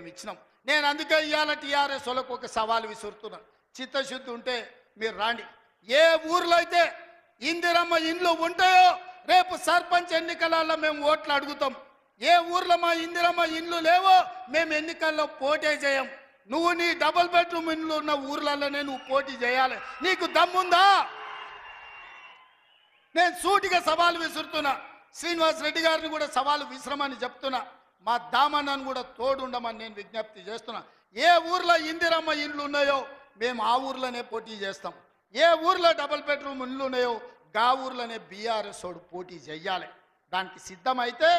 మేము ఇచ్చినాం. నేను అందుకే ఇవాళ టీఆర్ఎస్ వాళ్ళకు ఒక సవాల్ విసురుతున్నా. చిత్తశుద్ధి ఉంటే మీరు రాండి. ఏ ఊర్లో అయితే ఇందిరమ్మ ఇండ్లు ఉంటాయో రేపు సర్పంచ్ ఎన్నికలలో మేము ఓట్లు అడుగుతాం. ఏ ఊర్లో మా ఇందిరమ్మ ఇండ్లు లేవో మేము ఎన్నికల్లో పోటీ చేయం. నువ్వు నీ డబుల్ బెడ్రూమ్ ఇండ్లు ఉన్న ఊర్లలోనే నువ్వు పోటీ చేయాలి. నీకు దమ్ముందా? నేను సూటిగా సవాలు విసురుతున్నా. శ్రీనివాస్ రెడ్డి గారిని కూడా సవాలు విసిరమని చెప్తున్నా. మా దామన్నను కూడా తోడుండమని నేను విజ్ఞప్తి చేస్తున్నా. ఏ ఊర్లో ఇందిరమ్మ ఇండ్లు ఉన్నాయో మేము ఆ ఊర్లోనే పోటీ చేస్తాం. ఏ ఊర్లో డబుల్ బెడ్రూమ్ ఇండ్లు ఉన్నాయో గా ఊర్లోనే బీఆర్ఎస్ వాడు పోటీ చెయ్యాలి. దానికి సిద్ధమైతే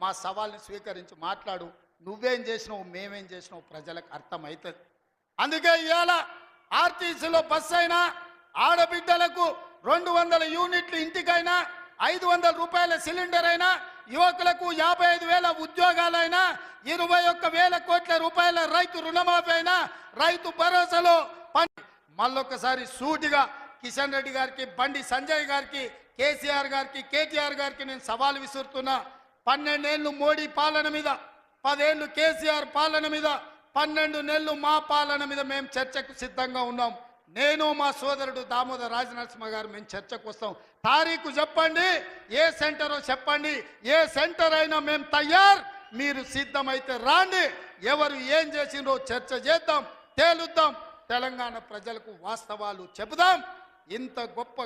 మా సవాల్ని స్వీకరించి మాట్లాడు. నువ్వేం చేసినావు, మేమేం చేసినావు ప్రజలకు అర్థమవుతుంది. అందుకే ఇవాళ ఆర్టీసీలో బస్సు అయినా, ఆడబిడ్డలకు 200 యూనిట్లు ఇంటికైనా, 500 రూపాయల సిలిండర్ అయినా, యువకులకు 55,000 ఉద్యోగాలైనా, 21,000 కోట్ల రూపాయల రైతు రుణమాఫీ అయినా, రైతు భరోసాలో మళ్ళొక్కసారి సూటిగా కిషన్ రెడ్డి గారికి, బండి సంజయ్ గారికి, కేసీఆర్ గారికి, కేటీఆర్ గారికి నేను సవాల్ విసురుతున్నా. 12 ఏళ్ళు మోడీ పాలన మీద, 10 ఏళ్ళు కేసీఆర్ పాలన మీద, 12 నెలలు మా పాలన మీద మేము చర్చకు సిద్ధంగా ఉన్నాం. నేను మా సోదరుడు దామోదర్ రాజనరసింహ గారు మేము చర్చకు వస్తాం. తారీఖు చెప్పండి, ఏ సెంటరో చెప్పండి, ఏ సెంటర్ అయినా మేము తయారు. మీరు సిద్ధమైతే రాండి. ఎవరు ఏం చేసిండ్రో చర్చ చేద్దాం, తేలుద్దాం. తెలంగాణ ప్రజలకు వాస్తవాలు చెబుదాం. ఇంత గొప్ప